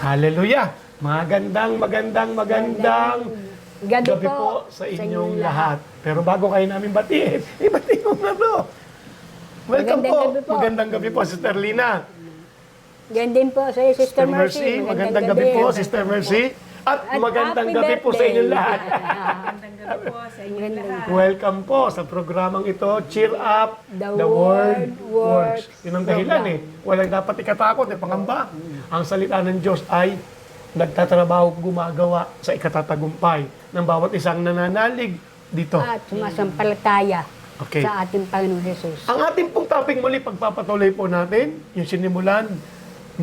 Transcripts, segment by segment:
Hallelujah! Magandang gabi po sa inyong lahat. Pero bago kayo namin batiin, ibatiin mo na to. Welcome po. Magandang gabi po, Sister Lina. Yan din po sa iyo, Sister Mercy. Magandang gabi po, Sister Mercy. At magandang gabi po sa inyong lahat. Magandang gabi po sa inyong lahat. Welcome po sa programang ito, Cheer Up, The Word Works. Yun ang dahilan Walang dapat ikatakot, pangamba. Ang salita ng Diyos ay nagtatrabaho, gumagawa sa ikatatagumpay ng bawat isang nananalig dito. At sumasampalataya sa ating Panginoon Jesus. Ang ating pong topic muli, pagpapatuloy po natin, yung sinimulan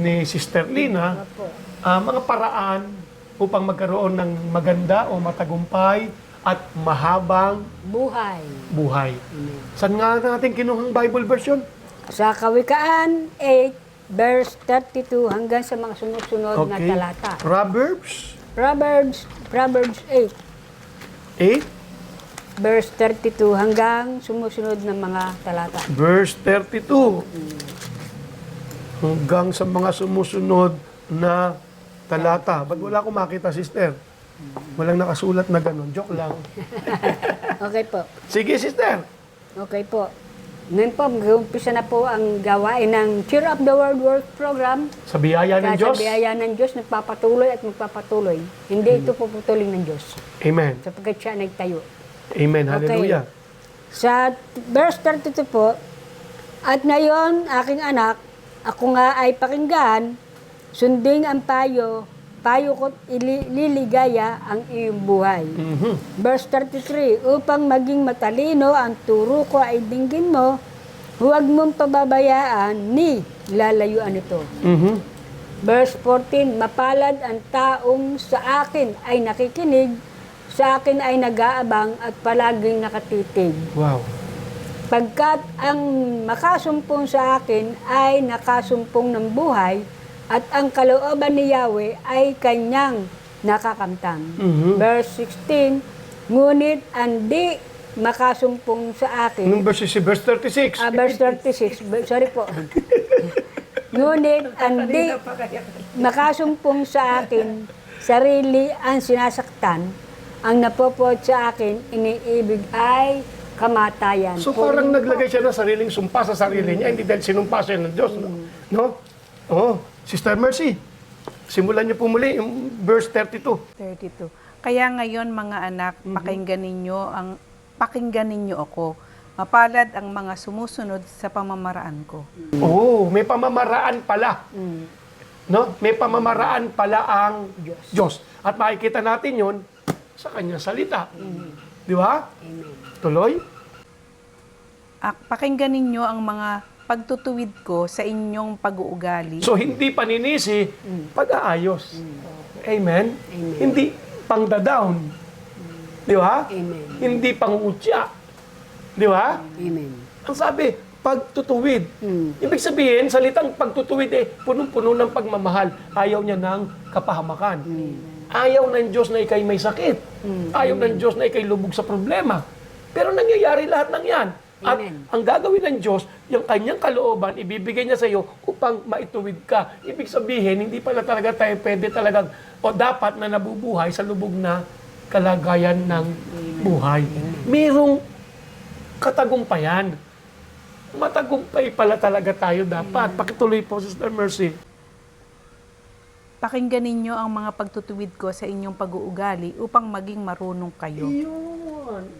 ni Sister Lina, mga paraan upang magkaroon ng maganda o matagumpay at mahabang buhay. Saan nga natin kinuhang Bible version? Sa Kawikaan 8, verse 32 hanggang sa mga sunod-sunod na talata. Proverbs 8, verse 32 hanggang sumusunod na mga talata. Verse 32 hanggang sa mga sumusunod na talata. Ba't wala akong makita, sister? Walang nakasulat na ganun. Joke lang. Okay po. Sige, sister. Okay po. Ngayon po, mag-umpisa na po ang gawain ng Cheer Up the World Work Program. Sa biyaya ng Diyos. Sa biyaya ng Diyos, nagpapatuloy at magpapatuloy. Hindi ito puputulin ng Diyos. Amen. Sapagkat siya nagtayo. Amen. Hallelujah. Sa verse 32 po, at ngayon, aking anak, ako nga ay pakinggan, sundin ang payo ko't ililigaya ang iyong buhay. Verse 33, upang maging matalino ang turo ko ay dinggin mo, huwag mong pababayaan ni lalayuan ito. Verse 14, mapalad ang taong sa akin ay nakikinig, sa akin ay nag-aabang at palaging nakatitig. Wow. Pagkat ang makasumpong sa akin ay nakasumpong ng buhay, at ang kalooban ni Yahweh ay kanyang nakakamtan. Verse 16, ngunit hindi makasumpong sa akin. Anong verse 36? Verse 36, sorry po. Ngunit hindi makasumpong sa akin, sarili ang sinasaktan, ang napopod sa akin, iniibig ay kamatayan. So parang naglagay siya ng sariling sumpa sa sarili niya, hindi dahil sinumpa siya ng Diyos. No? Oh, Sister Mercy, simulan niyo po muli yung verse 32. Kaya ngayon mga anak, pakinggan ninyo ako. Mapalad ang mga sumusunod sa pamamaraan ko. Oh, may pamamaraan pala. No? May pamamaraan pala ang Diyos. At makikita natin 'yon sa kanyang salita. Di ba? Tuloy. Pakinggan ninyo ang mga pagtutuwid ko sa inyong pag-uugali. So, hindi paninisi, pag-aayos. Amen? Hindi pang-down. Di ba? Hindi pang-utya. Di ba? Ang sabi, pagtutuwid. Ibig sabihin, salitang pagtutuwid punong-puno ng pagmamahal. Ayaw niya ng kapahamakan. Ayaw ng Diyos na ikay may sakit. Ayaw ng Diyos na ikay lubog sa problema. Pero nangyayari lahat ng yan. At ang gagawin ng Diyos, yung kanyang kalooban, ibibigay niya sa iyo upang maituwid ka. Ibig sabihin, hindi pala talaga tayo pwede talagang o dapat na nabubuhay sa lubog na kalagayan ng buhay. Mayroong katagumpayan. Matagumpay pala talaga tayo dapat. Pakituloy po, Sister Mercy. Pakinggan ninyo ang mga pagtutuwid ko sa inyong pag-uugali upang maging marunong kayo. Yun.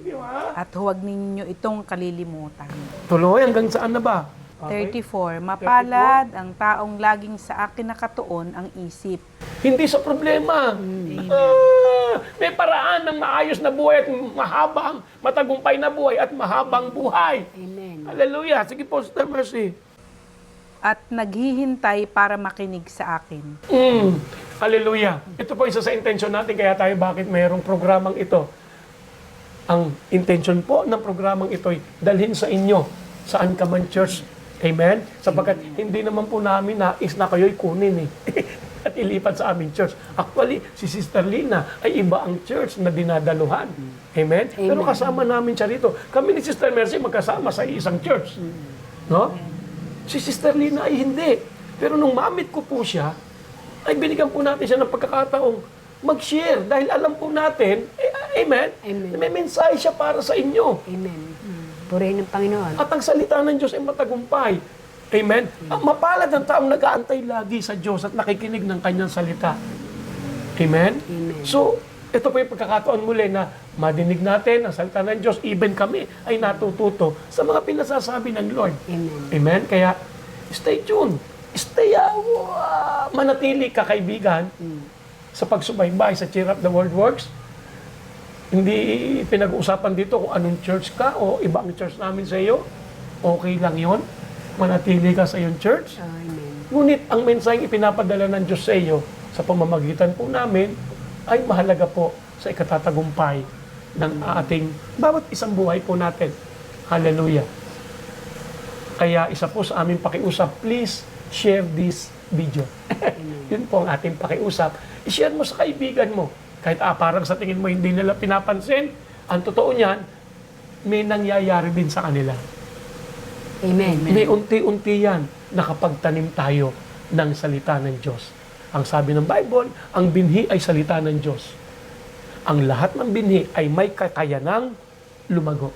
Di ba? At huwag ninyo itong kalilimutan. Tuloy, hanggang saan na ba? 34. Mapalad ang taong laging sa akin nakatuon ang isip. Hindi sa problema. May paraan ng maayos na buhay at mahabang, matagumpay na buhay at mahabang buhay. Amen. Hallelujah. Sige po, Sister Mercy. At naghihintay para makinig sa akin. Hallelujah. Ito po isa sa intention natin, kaya tayo bakit mayroong programang ito. Ang intention po ng programang ito ay dalhin sa inyo, saan ka man church. Amen? Sapagkat hindi naman po namin nais na kayo'y kunin at ilipat sa aming church. Actually, si Sister Lina ay iba ang church na dinadaluhan. Amen? Pero kasama namin siya rito. Kami ni Sister Mercy magkasama sa isang church. No? Si Sister Lina ay hindi. Pero nung mamit ko po siya, ay binigyan po natin siya ng pagkakataong mag-share dahil alam po natin, amen, Amen. na may mensahe siya para sa inyo. Amen. Purihin ng Panginoon. At ang salita ng Diyos ay matagumpay. Amen. Ang mapalad ang taong nag-aantay lagi sa Diyos at nakikinig ng kanyang salita. Amen? Amen. So, ito po yung pagkakataon muli na madinig natin ang salita ng Diyos. Even kami ay natututo sa mga pinasasabi ng Lord. Amen. Amen? Kaya, stay tuned. Stay, manatili ka, kaibigan, sa pagsubaybay sa Cheer Up the World Works. Hindi pinag-uusapan dito kung anong church ka o ibang church namin sa iyo. Okay lang yon. Manatili ka sa iyong church. Amen. Ngunit ang mensaheng ipinapadala ng Diyos sa iyo sa pamamagitan po namin ay mahalaga po sa ikatatagumpay ng ating bawat isang buhay po natin. Hallelujah. Kaya isa po sa aming pakiusap, please share this video. Yun po ang ating pakiusap. I-share mo sa kaibigan mo. Kahit parang sa tingin mo hindi nila pinapansin, ang totoo niyan, may nangyayari din sa kanila. Amen. May unti-unti yan nakapagtanim tayo ng salita ng Diyos. Ang sabi ng Bible, ang binhi ay salita ng Diyos. Ang lahat ng binhi ay may kakayanang lumago.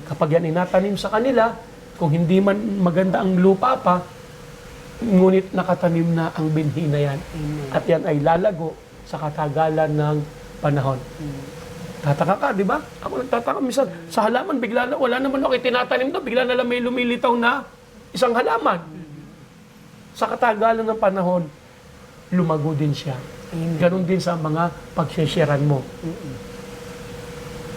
Kapag yan inatanim sa kanila, kung hindi man maganda ang lupa pa, ngunit nakatanim na ang binhi na yan. At yan ay lalago sa katagalan ng panahon. Tataka ka, di ba? Ako nagtataka minsan, sa halaman, bigla na, wala naman ako itinatanim na, bigla na lang may lumilitaw na isang halaman. Sa katagalan ng panahon, lumago din siya. Ganon din sa mga pagsesharean mo.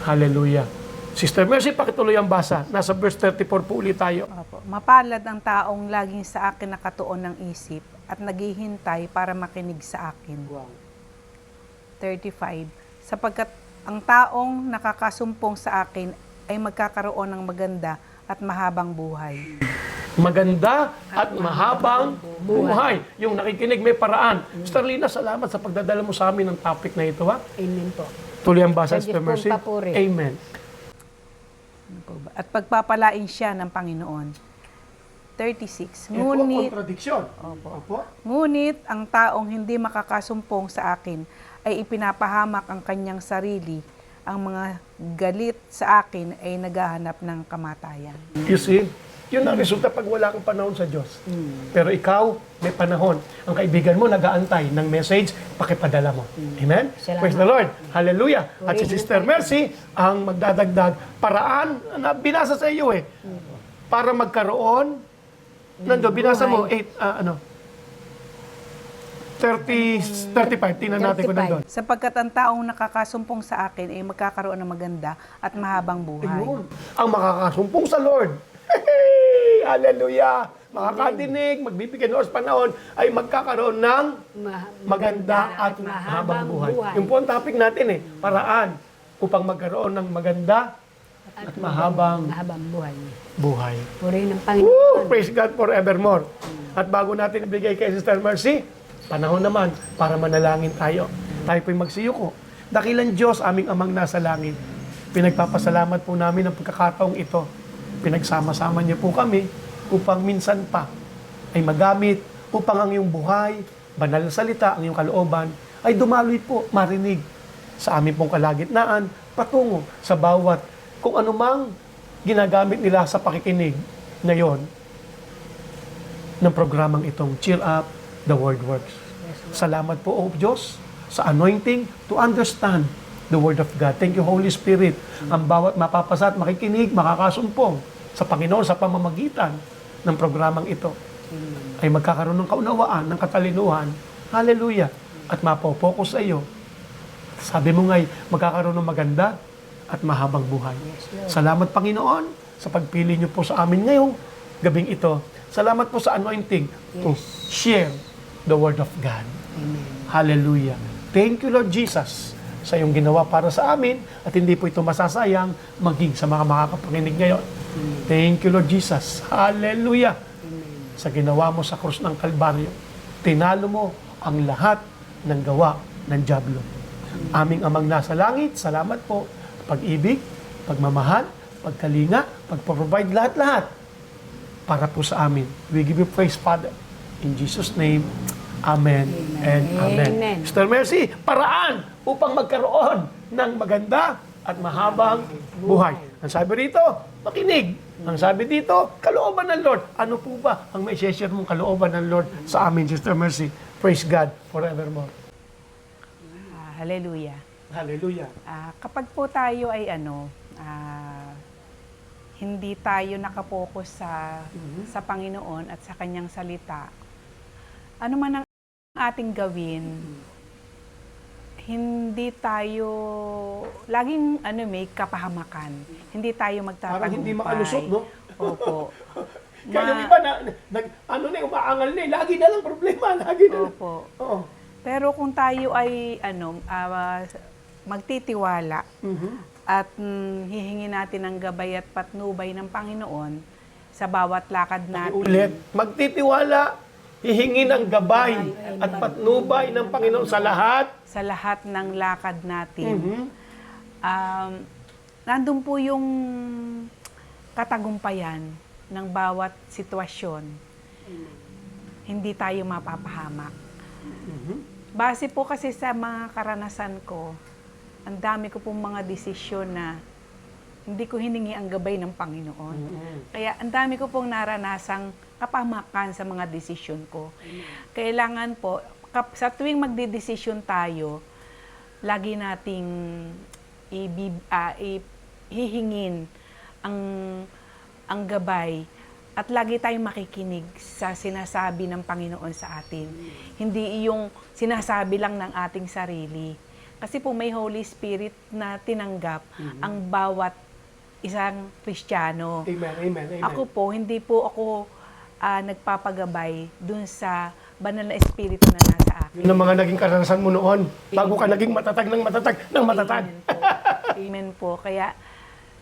Hallelujah. Sister Mercy, pakituloy ang basa. Nasa verse 34 po ulit tayo. Opo. Mapalad ang taong laging sa akin nakatuon ng isip at naghihintay para makinig sa akin. 35. Sapagkat ang taong nakakasumpong sa akin ay magkakaroon ng maganda at mahabang buhay. Maganda at mahabang buhay. Yung nakikinig may paraan. Sister Lina, salamat sa pagdadala mo sa amin ng topic na ito. Amen po. Tuloy ang basa, Sa Sister Diyos Mercy. pong papuri. Amen. Ano po ba? At pagpapalain siya ng Panginoon. 36. Ngunit, kontradiksyon. Opo. ngunit ang taong hindi makakasumpong sa akin ay ipinapahamak ang kanyang sarili. Ang mga galit sa akin ay naghahanap ng kamatayan. You see, yun ang resulta pag wala kang panahon sa Diyos. Pero ikaw, may panahon. Ang kaibigan mo, nag-aantay ng message, pakipadala mo. Amen? Salamat. Praise the Lord. Hallelujah. At si Sister Mercy, ang magdadagdag paraan na binasa sa iyo para magkaroon, binasa mo, 35. Tingnan natin kung nandun. Sapagkat ang taong nakakasumpong sa akin ay magkakaroon ng maganda at mahabang buhay. Ayun. Ang makakasumpong sa Lord. Hey, hallelujah. Makakadinig, magbibigay ng oras panahon, ay magkakaroon ng maganda at mahabang buhay. Yung po ang topic natin paraan upang magkaroon ng maganda at mahabang buhay. buhay. Purihin ng Panginoon. Praise God forevermore. At bago natin ibigay kay Sister Mercy, panahon naman para manalangin tayo. Tayo po'y magsiyuko. Dakilang Diyos, aming amang nasa langit. Pinagpapasalamat po namin ang pagkakataong ito. Pinagsama-sama niyo po kami upang minsan pa ay magamit upang ang iyong buhay, banal na salita, ang iyong kalooban, ay dumaloy po, marinig sa aming pong kalagitnaan, patungo sa bawat kung anumang ginagamit nila sa pakikinig ngayon ng programang itong Cheer Up the Word Works. Salamat po, O Diyos, sa anointing to understand the Word of God. Thank you, Holy Spirit. Ang bawat mapapasa at makikinig, makakasumpong sa Panginoon sa pamamagitan ng programang ito ay magkakaroon ng kaunawaan, ng katalinuhan. Hallelujah. At mapopokus sa iyo. Sabi mo nga'y magkakaroon ng maganda at mahabang buhay. Salamat, Panginoon, sa pagpili niyo po sa amin ngayong gabing ito. Salamat po sa anointing to share the Word of God. Amen. Hallelujah. Thank you, Lord Jesus, sa iyong ginawa para sa amin at hindi po ito masasayang maging sa mga makakapakinig ngayon. Thank you, Lord Jesus. Hallelujah. Sa ginawa mo sa krus ng Kalbaryo, tinalo mo ang lahat ng gawa ng dyablo. Aming amang nasa langit, salamat po. Pag-ibig, pagmamahal, pagkalinga, pag-provide lahat-lahat para po sa amin. We give you praise, Father. In Jesus' name, Amen and amen. Amen. Sister Mercy, paraan upang magkaroon ng maganda at mahabang buhay. Ang sabi rito, makinig. Ang sabi dito, kalooban ng Lord. Ano po ba ang may share mong kalooban ng Lord sa amin, Sister Mercy? Praise God forevermore. Hallelujah. Hallelujah. Kapag po tayo ay hindi tayo nakapokus sa Panginoon at sa Kanyang salita, ano man ang ating gawin, hindi tayo, laging may kapahamakan. Hindi tayo magtatagumpay. Parang hindi makalusot, no? Opo. Kaya yung iba umaangal na, lagi na lang problema, lagi na lang. Opo. Oo. Pero kung tayo ay magtitiwala at hihingi natin ang gabay at patnubay ng Panginoon sa bawat lakad natin. Ulit, magtitiwala, hihingi ng gabay at patnubay ng Panginoon sa lahat. Sa lahat ng lakad natin. Nandun po yung katagumpayan ng bawat sitwasyon. Hindi tayo mapapahamak. Base po kasi sa mga karanasan ko, ang dami ko pong mga desisyon na hindi ko hiningi ang gabay ng Panginoon. Kaya ang dami ko pong naranasang kapahamakan sa mga desisyon ko. Kailangan po, sa tuwing magdidesisyon tayo, lagi nating hihingin ang gabay at lagi tayong makikinig sa sinasabi ng Panginoon sa atin. Hindi yung sinasabi lang ng ating sarili. Kasi po may Holy Spirit na tinanggap ang bawat isang Kristiyano. Amen, amen, amen. Ako po, hindi po ako nagpapagabay dun sa banal na Espiritu na nasa akin. Yun ang mga naging karanasan mo noon, bago ka naging matatag ng matatag. Amen po. Kaya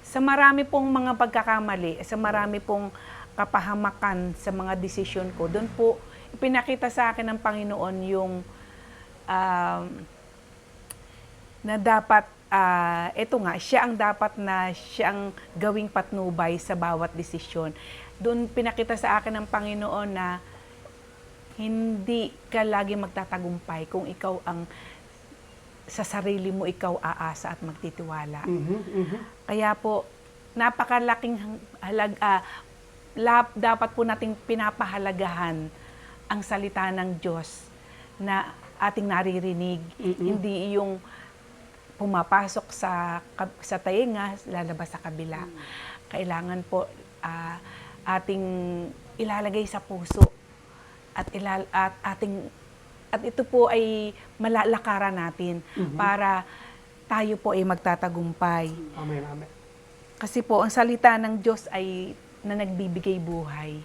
sa marami pong mga pagkakamali, sa marami pong kapahamakan sa mga desisyon ko, doon po ipinakita sa akin ng Panginoon yung na dapat, siya ang gawing patnubay sa bawat desisyon. Doon pinakita sa akin ng Panginoon na hindi ka lagi magtatagumpay kung ikaw sa sarili mo ikaw aasa at magtitiwala. Kaya po, napakalaking dapat po nating pinapahalagahan ang salita ng Diyos na ating naririnig. Hindi yung pumapasok sa tainga, lalabas sa kabila. Kailangan po ating ilalagay sa puso at ito po ay malalakaran natin para tayo po ay magtatagumpay. Amen, amen. Kasi po ang salita ng Diyos ay na nagbibigay buhay.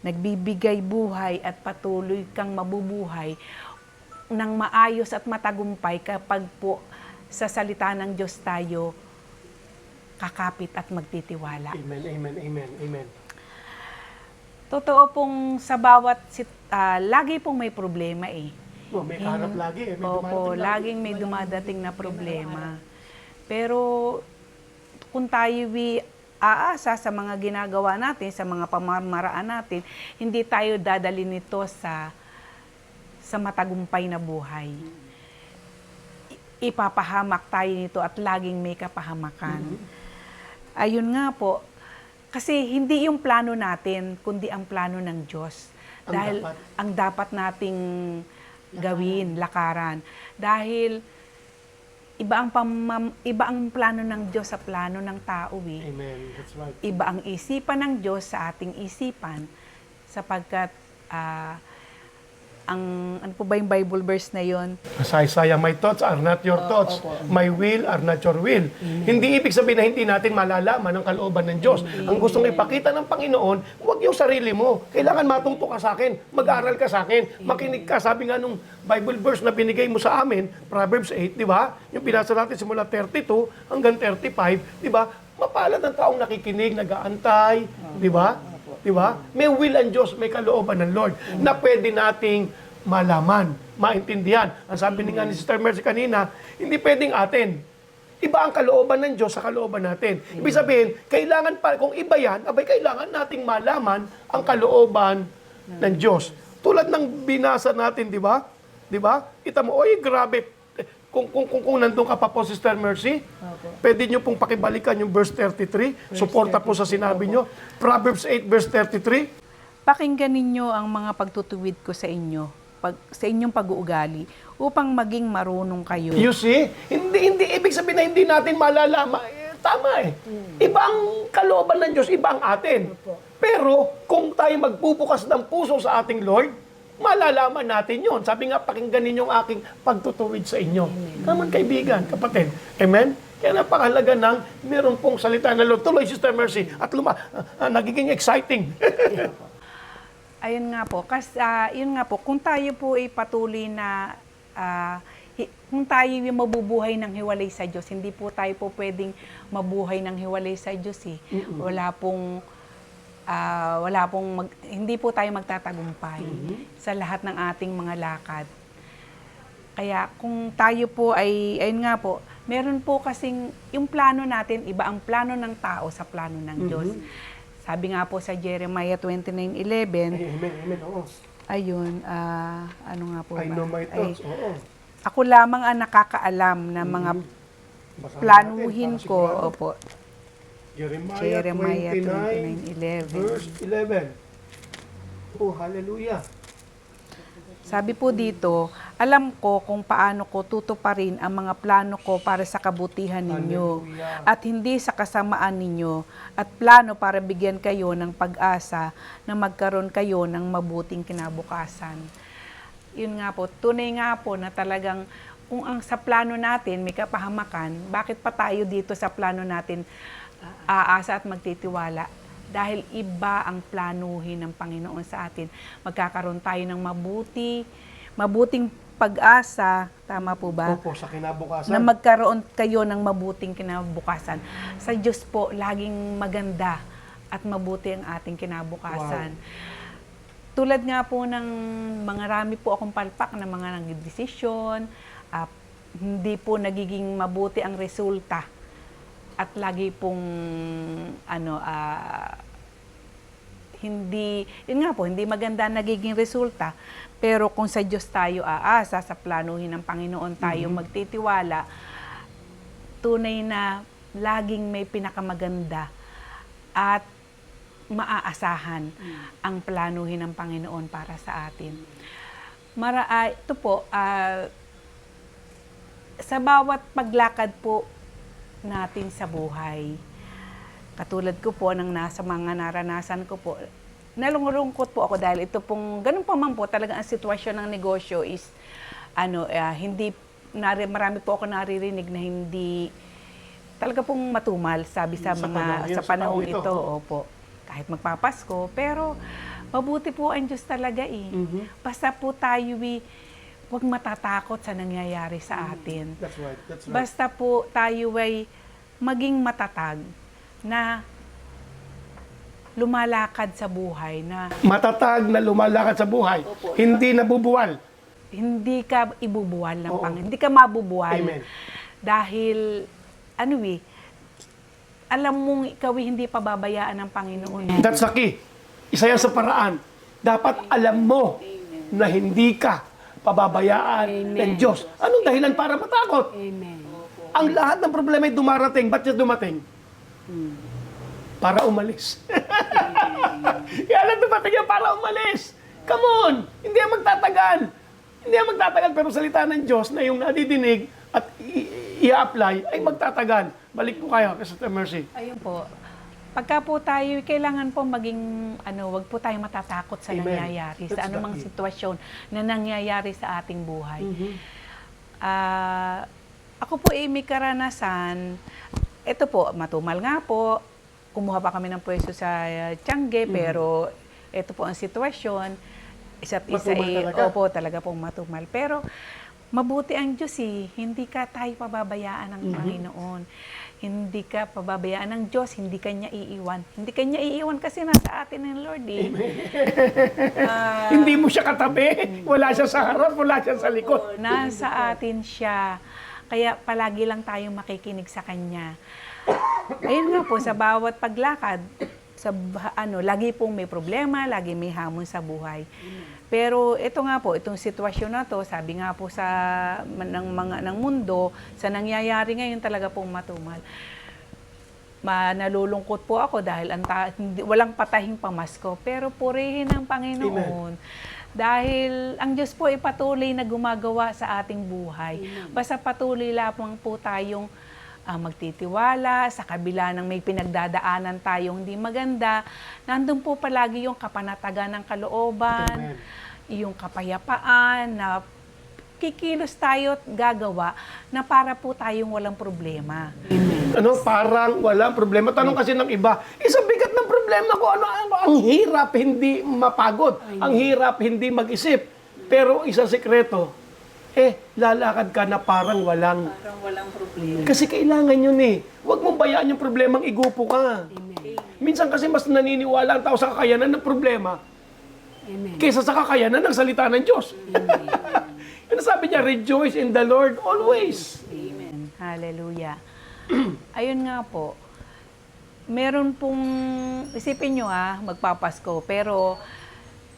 Nagbibigay buhay at patuloy kang mabubuhay ng maayos at matagumpay kapag po sa salita ng Diyos tayo kakapit at magtitiwala. Amen, amen, amen, amen. Totoo pong sa bawat lagi pong may problema eh. May kaharap lagi. May Opo, dumadating laging may dumadating na problema. Pero kung tayo aasa sa mga ginagawa natin, sa mga pamamaraan natin, hindi tayo dadali nito sa matagumpay na buhay. Ipapahamak tayo nito at laging may kapahamakan. Ayun nga po, kasi hindi yung plano natin, kundi ang plano ng Diyos. Dahil ang dapat nating gawin, lakaran. Dahil iba ang plano ng Diyos sa plano ng tao eh. Amen. That's right. Iba ang isipan ng Diyos sa ating isipan sapagkat ano po ba yung Bible verse na yon? Sa Isaiah, my thoughts are not your thoughts. My will are not your will. Hindi ibig sabihin na hindi natin malalaman ang kalooban ng Diyos. Ang gustong ipakita ng Panginoon, huwag yung sarili mo. Kailangan matuto ka sa akin, mag-aral ka sa akin, makinig ka. Sabi nga nung Bible verse na binigay mo sa amin, Proverbs 8, di ba? Yung pinasa natin simula 32 hanggang 35, di ba? Mapalad ang taong nakikinig, nag-aantay, di ba? Di ba? May will ang Diyos, may kalooban ng Lord na pwede nating malaman, maintindihan. Ang sabi nga ni Sister Mercy kanina, hindi pwedeng atin. Iba ang kalooban ng Diyos sa kalooban natin. Ibig sabihin, kailangan kung iba yan, kailangan nating malaman ang kalooban ng Diyos. Tulad ng binasa natin, di ba? Di ba? Kita mo, oy, grabe. Kung nandun ka pa po, Sister Mercy, pwede nyo pong pakibalikan yung verse 33. Suporta po sa sinabi nyo. Proverbs 8, verse 33. Pakinggan ninyo ang mga pagtutuwid ko sa inyo, sa inyong pag-uugali, upang maging marunong kayo. You see? Hindi ibig sabihin na hindi natin malalaman. Tama eh. Iba ang kalooban ng Diyos, iba ang atin. Pero kung tayo magbubukas ng puso sa ating Lord, malalaman natin yon. Sabi nga, pakinggan ninyong aking pagtutuwid sa inyo. Naman kaibigan, kapatid. Amen? Kaya napakahalaga ng meron pong salita na Lord. Tuloy, Sister Mercy. At nagiging exciting. Ayun nga po, yun nga po, kung tayo po ay patuloy na, kung tayo yung mabubuhay ng hiwalay sa Diyos, hindi po tayo po pwedeng mabuhay ng hiwalay sa Diyos eh. Hindi po tayo magtatagumpay sa lahat ng ating mga lakad. Kaya kung tayo po ay, ayun nga po, meron po kasing, yung plano natin, iba ang plano ng tao sa plano ng Diyos. Sabi nga po sa Jeremiah 29:11, Amen, oo. ayun, ano nga po ba? I know my thoughts, oo. Ako lamang ang nakakaalam na mga Basahin planuhin natin, para ko, sigurado. opo, Jeremiah 29, 29:11. verse 11. Oh, hallelujah. Sabi po dito, alam ko kung paano ko tutuparin ang mga plano ko para sa kabutihan ninyo Hallelujah. at hindi sa kasamaan ninyo at plano para bigyan kayo ng pag-asa na magkaroon kayo ng mabuting kinabukasan. Yun nga po, tunay nga po na talagang kung ang sa plano natin may kapahamakan, bakit pa tayo dito sa plano natin aasa at magtitiwala? Dahil iba ang planuhin ng Panginoon sa atin. Magkakaroon tayo ng mabuting pag-asa, tama po ba? Opo, sa kinabukasan. Na magkaroon kayo ng mabuting kinabukasan. Sa Diyos po, laging maganda at mabuti ang ating kinabukasan. Wow. Tulad nga po ng mga rami po akong palpak na mga nagdesisyon, hindi po nagiging mabuti ang resulta. At lagi pong hindi maganda nagiging resulta. Pero kung sa Diyos tayo aasa, sa planuhin ng Panginoon tayo magtitiwala, tunay na laging may pinakamaganda at maaasahan ang planuhin ng Panginoon para sa atin. Ito po, sa bawat paglakad po natin sa buhay. Katulad ko po ng nasa mga naranasan ko po, nalungurungkot po ako dahil ito pong, ganun pa man po, talaga ang sitwasyon ng negosyo is, marami po ako naririnig na hindi, talaga pong matumal, sabi sa panahon ito. Opo, kahit magpapasko, pero mabuti po ang Diyos talaga eh. Basta po tayo huwag matatakot sa nangyayari sa atin. That's right. Basta po tayo ay maging matatag na lumalakad sa buhay. Matatag na lumalakad sa buhay. Opo. Hindi nabubuwal. Hindi ka ibubuwal ng Oo. Panginoon. Hindi ka mabubuwal. Amen. Dahil, alam mong ikaw hindi pababayaan ng Panginoon. That's the key. Isa yan sa paraan. Dapat alam mo na hindi ka pababayaan ng Diyos. Anong dahilan para matakot? Amen. Ang lahat ng problema ay dumarating. Ba't siya dumating? Para umalis. Kaya lang dumating yan para umalis. Come on! Hindi yan magtatagal. Hindi yan magtatagal, pero salita ng Diyos na yung nadidinig at i-apply ay magtatagal. Balik po kayo, Sister Mercy. Ayun po. Pagka po tayo, kailangan po maging, wag po tayo matatakot sa Amen. nangyayari, That's sa anumang the key. sitwasyon na nangyayari sa ating buhay. Ako po may karanasan, ito po, matumal nga po, kumuha pa kami ng pwesto sa Tiangge, pero ito po ang sitwasyon, isa't isa Matumal talaga. opo, talaga pong matumal. Pero mabuti ang Diyos hindi ka tayo pababayaan ng Panginoon. Hindi ka pababayaan ng Diyos, hindi ka niya iiwan. Hindi ka niya iiwan kasi nasa atin ng Lord Hindi mo siya katabi. Wala siya sa harap, wala siya sa likod. Nasa atin siya. Kaya palagi lang tayong makikinig sa Kanya. Ayun nga po, sa bawat paglakad, lagi pong may problema, lagi may hamon sa buhay. Pero ito nga po, itong sitwasyon na to, sabi nga po ng mundo, sa nangyayari ngayon talaga pong matumal. Nalulungkot po ako dahil walang patahing pamasko, pero purihin ng Panginoon. Dahil ang Diyos po ay patuloy na gumagawa sa ating buhay. Basta patuloy lamang po tayong magtitiwala sa kabila ng may pinagdadaanan tayong hindi maganda. Nandun po palagi yung kapanatagan ng kalooban, yung kapayapaan na kikilos tayo at gagawa na para po tayong walang problema. Parang walang problema. Tanong kasi ng iba, isang bigat ng problema ko, ang hirap hindi mapagod, ang hirap hindi mag-isip. Pero isang sekreto, lalakad ka na parang walang problema. Kasi kailangan yun Huwag mong bayaan yung problemang igupo ka. Minsan kasi mas naniniwala ang tao sa kakayanan ng problema kaysa sa kakayanan ng salita ng Diyos. Yung sabi niya, rejoice in the Lord always. Amen. Hallelujah. Ayun nga po, meron pong, isipin nyo magpapasko, pero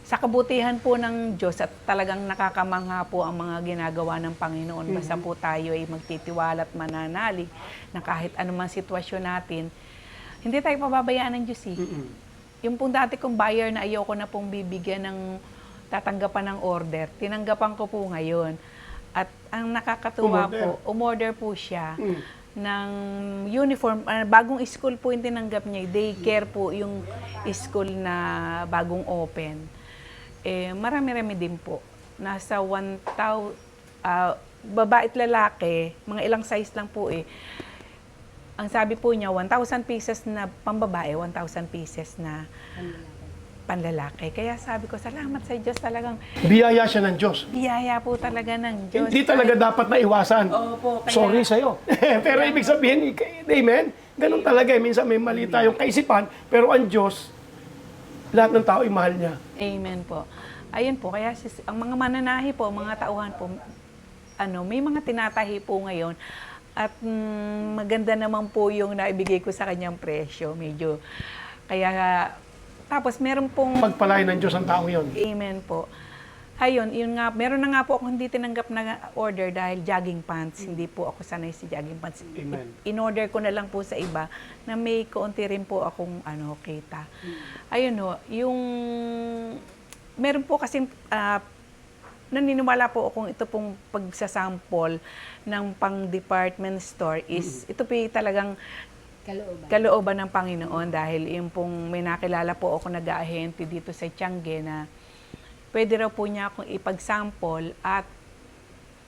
sa kabutihan po ng Diyos at talagang nakakamangha po ang mga ginagawa ng Panginoon. Basta po tayo ay magtitiwala at mananalig na kahit anumang sitwasyon natin, hindi tayo pababayaan ng Diyos Yung pong dati kong buyer na ayoko na pong bibigyan ng tatanggapan ng order, tinanggapan ko po ngayon. At ang nakakatuwa po, umorder po siya ng uniform, bagong school po yung tinanggap niya, daycare po yung school na bagong open. Marami-rami din po. Nasa 1,000, babae at lalaki, mga ilang size lang po Ang sabi po niya, 1,000 pieces na pambabae, 1,000 pieces na panlalaki. Kaya sabi ko, salamat sa Diyos talagang. Biyaya siya ng Diyos. Biyaya po talaga ng Diyos. Hindi talaga dapat na iwasan. Opo, kaya, Sorry sa'yo. Pero ibig sabihin, amen, ganun talaga. Minsan may mali tayong kaisipan, pero ang Diyos, lahat ng tao ay mahal niya. Amen po. Ayun po, kaya ang mga mananahi po, mga tauhan po, may mga tinatahi po ngayon. At maganda naman po yung naibigay ko sa kanyang presyo. Medyo, kaya, tapos meron pong Pagpalain ng Diyos ang taong yun. Amen po. Ayun, yun nga, meron na nga po ako hindi tinanggap na order dahil jogging pants. Hindi po ako sanay sa jogging pants. Amen. In-order ko na lang po sa iba na may kaunti rin po akong kita. Ayun yung meron po kasi naniniwala po akong ito pong pagsasample ng pang-department store is ito po talagang kalooban ng Panginoon dahil yung pong may nakilala po ako nag-aahente dito sa Tiangge na pwede raw po niya akong ipag-sample at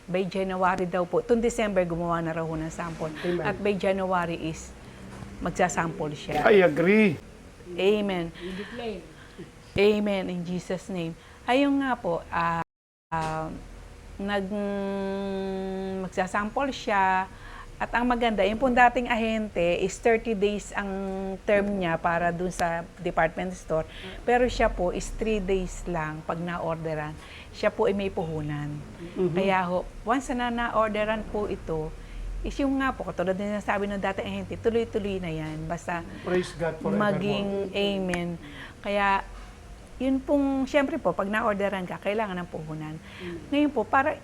by January daw po, itong December gumawa na raw ho ng sample. Amen. At by January is magsasample siya. I agree. Amen. Amen in Jesus' name. Ayun nga po, magsasample siya. At ang maganda, yung pong dating ahente is 30 days ang term niya para dun sa department store. Pero siya po is 3 days lang pag na-orderan. Siya po ay may puhunan. Kaya once na na-orderan po ito, is yung nga po, katulad din na sabi ng dating ahente, tuloy-tuloy na yan. Basta Praise God forevermore. maging amen. Kaya yun pong, syempre po, pag na-orderan ka, kailangan ng puhunan. Ngayon po, para,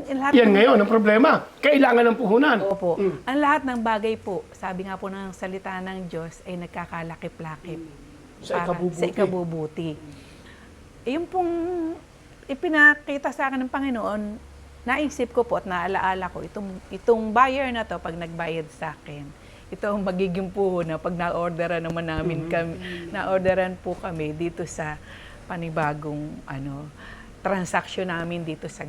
lahat Yan ngayon, ang problema. Kailangan ng puhunan. Opo. Ang lahat ng bagay po, sabi nga po ng salita ng Diyos, ay nagkakalakip-lakip. Sa ikabubuti. Sa ikabubuti. Yung pong ipinakita sa akin ng Panginoon, naisip ko po at naalaala ko, itong buyer na to, pag nagbayad sa akin, ito ang magiging puhunan pag na-orderan naman namin kami, na-orderan po kami dito sa panibagong transaction namin dito sa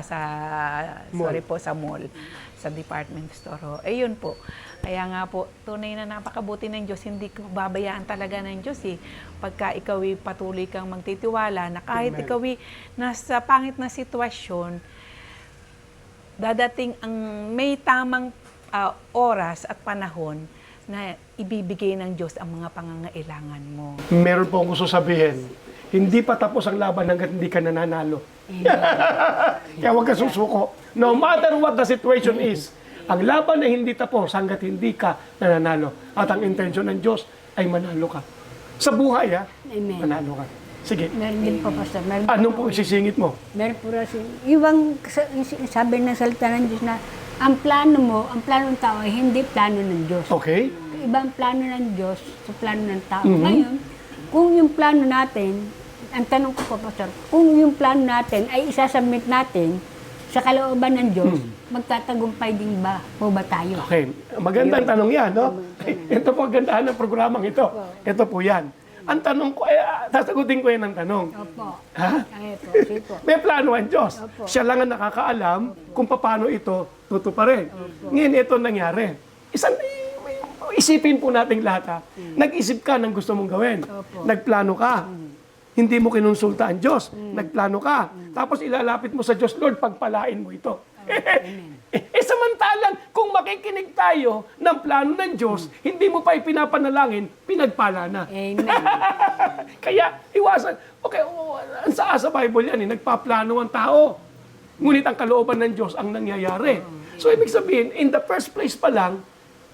sa mall, sa department store. Ayun po. Kaya nga po, tunay na napakabuti ng Diyos, hindi ko babayaan talaga ng Diyos Pagka ikaw patuloy kang magtitiwala na kahit Amen. ikaw nasa pangit na sitwasyon, dadating ang may tamang oras at panahon na ibibigay ng Diyos ang mga pangangailangan mo. Meron po akong gusto sabihin, hindi pa tapos ang laban hanggat hindi ka nananalo. Kaya huwag ka susuko. No matter what the situation is, ang laban ay hindi tapos hanggat hindi ka nananalo. At ang intensyon ng Diyos ay manalo ka. Sa buhay, ha? Amen. Manalo ka. Sige. Meron din po, Pastor. Meron Anong po isisingit mo? Meron po kasi, iwang sabi ng salita ng Diyos na ang plano mo, ang plano ng tao ay hindi plano ng Diyos. Okay? Ibang plano ng Diyos sa plano ng tao. Ngayon, kung yung plano natin, ang tanong ko po, Pastor, kung yung plano natin ay isasubmit natin sa kalooban ng Diyos, magtatagumpay din ba po ba tayo? Okay. Magandang tanong yan, no? Ito po ang gandahan ng programang ito. Ito po yan. Ang tanong ko, sasagutin ko yan ang tanong. Opo. Ha? Ay po, sige po. May plano ang Diyos. Opo. Siya lang ang nakakaalam kung paano ito tutuparin. Ngayon, ito nangyari. Isipin po natin lahat, ha? Nag-isip ka ng gusto mong gawin. Opo. Nagplano ka. Hindi mo kinonsulta ang Diyos. Nagplano ka. Tapos ilalapit mo sa Diyos, Lord, pagpalain mo ito. Samantalang, kung makikinig tayo ng plano ng Diyos, hindi mo pa ipinapanalangin, pinagpala na. Amen. Kaya, iwasan. Okay, sa Bible yan, nagpaplano ang tao. Ngunit ang kalooban ng Diyos ang nangyayari. So, ibig sabihin, in the first place pa lang,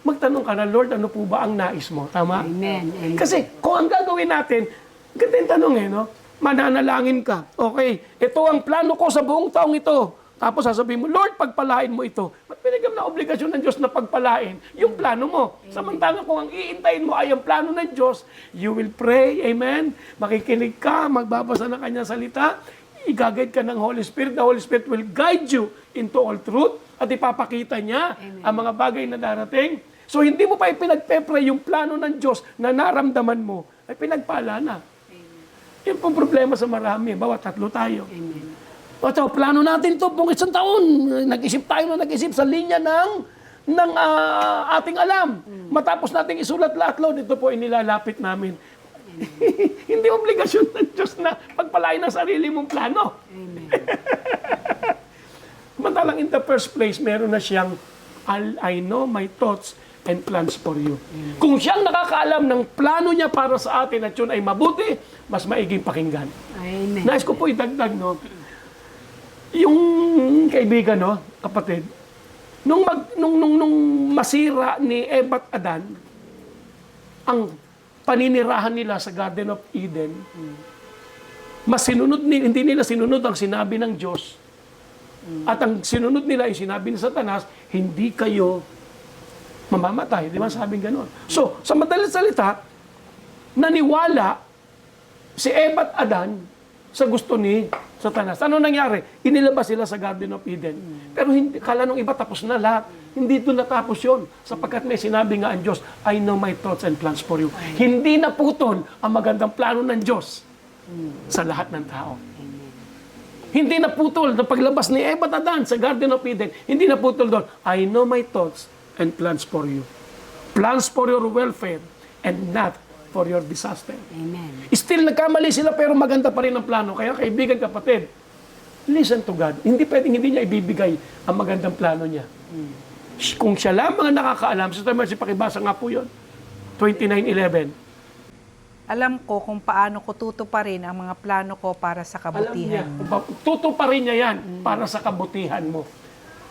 magtanong ka na, Lord, ano po ba ang nais mo? Tama? Amen. Amen. Kasi, kung ang gagawin natin, ganda yung tanong no? Mananalangin ka. Okay, ito ang plano ko sa buong taong ito. Tapos sasabihin mo, Lord, pagpalain mo ito. Ba't pinagam na obligasyon ng Diyos na pagpalain yung plano mo? Samantalang kung ang iintayin mo ay ang plano ng Diyos, you will pray, amen? Makikinig ka, magbabasa ng kanyang salita, i-guide ka ng Holy Spirit. The Holy Spirit will guide you into all truth at ipapakita niya ang mga bagay na darating. So hindi mo pa ipinagpepray yung plano ng Diyos na naramdaman mo, ay pinagpala na. Yan pong problema sa marami. Bawat tatlo tayo. Amen. So, plano natin to pong isang taon. Nag-isip tayo na nag-isip sa linya ng ating alam. Matapos nating isulat lahat, Lord, ito po inilalapit namin. Hindi obligasyon ng Diyos na pagpalain ang sarili mong plano. Amen. Samantalang in the first place, meron na siyang, I know my thoughts and plans for you. Kung siyang nakakaalam ng plano niya para sa atin at yun ay mabuti, mas maiging pakinggan. Amen. Nais ko po idagdag, no? Yung kaibigan, no, kapatid, nung masira ni Eva at Adan, ang paninirahan nila sa Garden of Eden, hindi nila sinunod ang sinabi ng Diyos. At ang sinunod nila ay sinabi ni Satanas, hindi kayo mamamatay. Di ba sabing gano'n? So, sa madaling salita, naniwala si Eva at Adan sa gusto ni Satanas. Ano nangyari? Inilabas sila sa Garden of Eden. Pero hindi, kala nung iba tapos na lahat. Hindi doon natapos yun. Sapagkat may sinabi nga ang Diyos, I know my thoughts and plans for you. Hindi naputol ang magandang plano ng Diyos sa lahat ng tao. Hindi naputol na paglabas ni Eva at Adan sa Garden of Eden. Hindi naputol doon, I know my thoughts and plans for you. Plans for your welfare and not for your disaster. Amen. Still nagkamali sila pero maganda pa rin ang plano. Kaya kaibigan, kapatid, listen to God. Hindi pwedeng hindi niya ibibigay ang magandang plano niya. Kung siya lamang ang nakakaalam, sa si pakibasa nga po yun, 29:11. Alam ko kung paano ko tutuparin ang mga plano ko para sa Alam niya, kabutihan. tutuparin niya yan para sa kabutihan mo.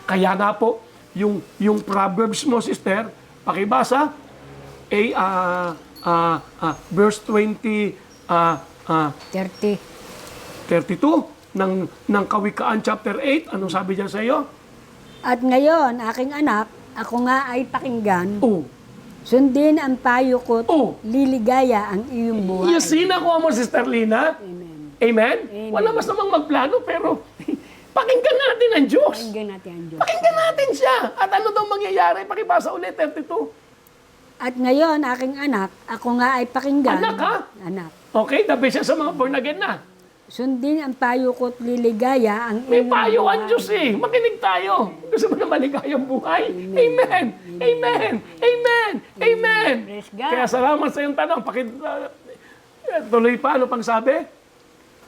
Kaya nga po, yung Proverbs mo, sister, pakibasa, verse 32 ng Kawikaan chapter 8. Anong sabi diyan sa iyo? At ngayon, aking anak, ako nga ay pakinggan. Oh. Sundin ang payo ko, Oh. liligaya ang iyong buhay. Yes, sinakuha mo, Sister Lina. Amen. Amen? Amen. Wala mas namang magplano, pero pakinggan natin ang Diyos. Pakinggan natin ang Diyos. Pakinggan natin siya. At ano daw mangyayari? Pakibasa ulit, 32. At ngayon, aking anak, ako nga ay pakinggan. Anak, ha? Anak. Okay, tabi siya sa mga born again na. Sundin ang payo ko't liligaya ang May iyong payo ang buhay. Diyos eh. Makinig tayo. Gusto mo na maligayang buhay? Amen. Amen. Amen. Amen. Praise God. Kaya salamat sa iyong tanong. Tuloy pa, ano pang sabi?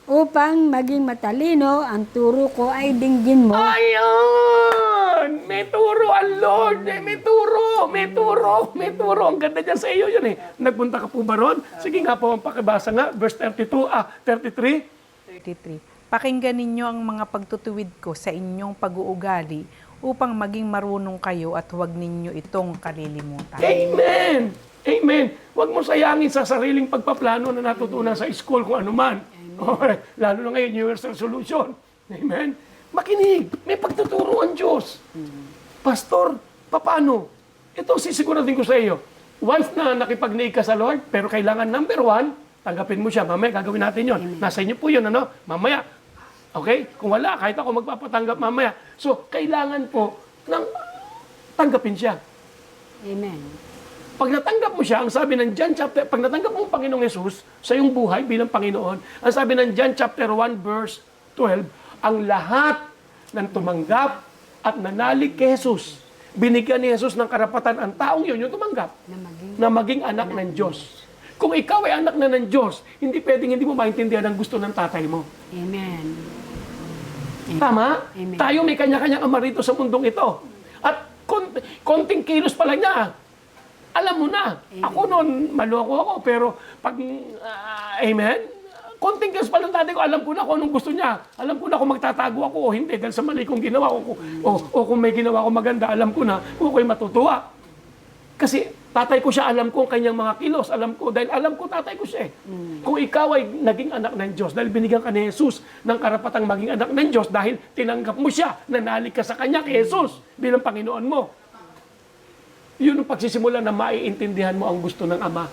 Upang maging matalino, ang turo ko ay dinggin mo. Ayan! May turo ang Lord. May turo. May turo. May turo. Ang ganda dyan sa iyo yun eh. Nagpunta ka po ba ron? Sige nga po, pakibasa nga. Verse 33. 33. Pakinggan ninyo ang mga pagtutuwid ko sa inyong pag-uugali upang maging marunong kayo at huwag ninyo itong kalilimutan. Amen! Amen. Huwag mo sayangin sa sariling pagpaplano na natutunan sa school kung ano man. Okay. Lalo na ngayon, New Year's resolution. Amen. Makinig. May pagtuturo ang Diyos. Pastor, paano? Ito sisiguratin ko sa iyo. Once na nakipag-niig ka sa Lord, pero kailangan number 1, tanggapin mo siya. Mamaya gagawin natin yon. Nasa inyo po yun, ano? Mamaya. Okay? Kung wala, kahit ako magpapatanggap mamaya. So, kailangan po ng tanggapin siya. Amen. Pag natanggap mo siya, ang sabi ng John chapter, pag natanggap mo ang Panginoong Yesus sa iyong buhay bilang Panginoon, ang sabi ng John chapter 1 verse 12, ang lahat ng tumanggap at nanalig kay Jesus, binigyan ni Jesus ng karapatan ang taong yun yung tumanggap na maging anak ng Diyos. Kung ikaw ay anak na ng Diyos, hindi pwedeng hindi mo maintindihan ang gusto ng tatay mo. Amen. Tama? Amen. Tayo may kanya-kanyang ama rito sa mundong ito. At konting kilos pa lang niya, alam mo na. Amen. Ako noon, maloko ako, pero pag, amen, konting kilos pa lang dati ko, alam ko na kung anong gusto niya. Alam ko na kung magtatago ako o hindi, dahil sa mali kong ginawa ko, o kung may ginawa ko maganda, alam ko na kung ako'y matutuwa. Kasi tatay ko siya, alam ko ang kanyang mga kilos, alam ko, dahil alam ko tatay ko siya. Kung ikaw ay naging anak ng Diyos, dahil binigyan ka ni Jesus ng karapatang maging anak ng Diyos, dahil tinanggap mo siya, nanalig ka sa kanya kay Jesus bilang Panginoon mo. Yun ang pagsisimula na maiintindihan mo ang gusto ng Ama,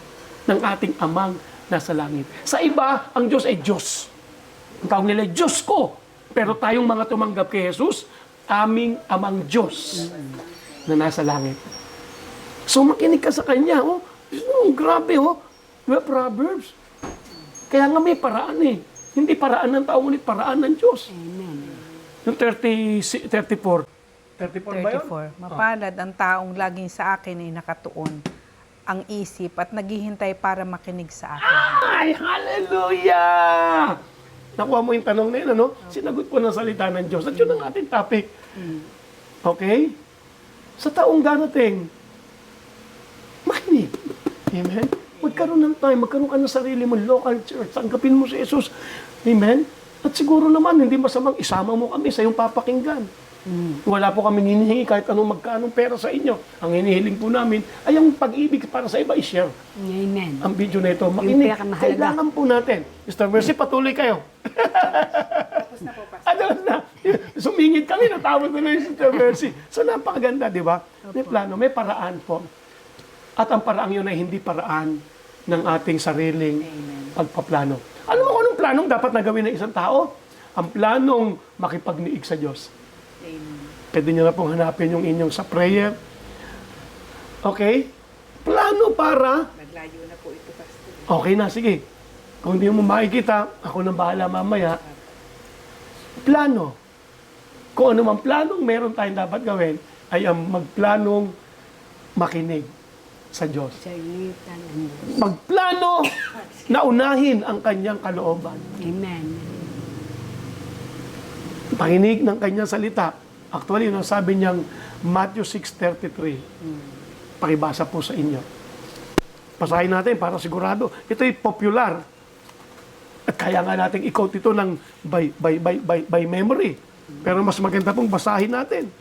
ng ating Amang nasa langit. Sa iba, ang Diyos ay Diyos. Ang tawag nila, Diyos ko. Pero tayong mga tumanggap kay Jesus, aming Amang Diyos na nasa langit. So makinig ka sa Kanya. Grabe, Diba, Proverbs? Kaya nga may paraan eh. Hindi paraan ng tao, ngunit paraan ng Diyos. Amen. Yung 34. 34 ba yun? 34. Mapalad ang taong laging sa akin ay nakatuon ang isip at naghihintay para makinig sa akin. Ay, hallelujah! Nakuha mo yung tanong na yun, ano? Sinagot po ng salita ng Diyos. At yun ang ating topic. Okay? Sa taong darating, makinig. Amen? Magkaroon ng time, magkaroon ka ng sarili mo, local church, tanggapin mo si Jesus. Amen? At siguro naman, hindi masamang isama mo kami sa iyong papakinggan. Wala po kami hinihingi kahit anong magkaanong pera sa inyo. Ang hinihiling po namin ay ang pag-ibig para sa iba i-share. Amen. Ang video na ito, makinig. pinakamahalaga. Kailangan po natin. Mr. Mercy, patuloy kayo. Tapos na po, Pastor. Tapos na. Sumingit kami, natawag na yung Mr. Mercy. So, napakaganda, di ba? May plano, may paraan po. At ang paraan yun ay hindi paraan ng ating sariling pagpaplano. Alam mo kung anong planong dapat nagawin ng isang tao? Ang planong makipagniig sa Diyos. Pwede nyo na pong hanapin yung inyong sa prayer. Okay? Plano para... Naglayo na po ito, Pastor. Okay na, sige. Kung hindi mo makikita, ako nang bahala mamaya. Plano. Kung ano man planong meron tayong dapat gawin, ay ang magplanong makinig sa Diyos. Salita ng Diyos. Magplano na unahin ang kanyang kalooban. Amen. Pakinig ng kanyang salita. Actually, yun ang sabi niyang Matthew 6:33. Pakibasa po sa inyo. Pasahin natin para sigurado. Ito'y popular. At kaya nga natin i-quote ito ng by memory. Pero mas maganda pong basahin natin.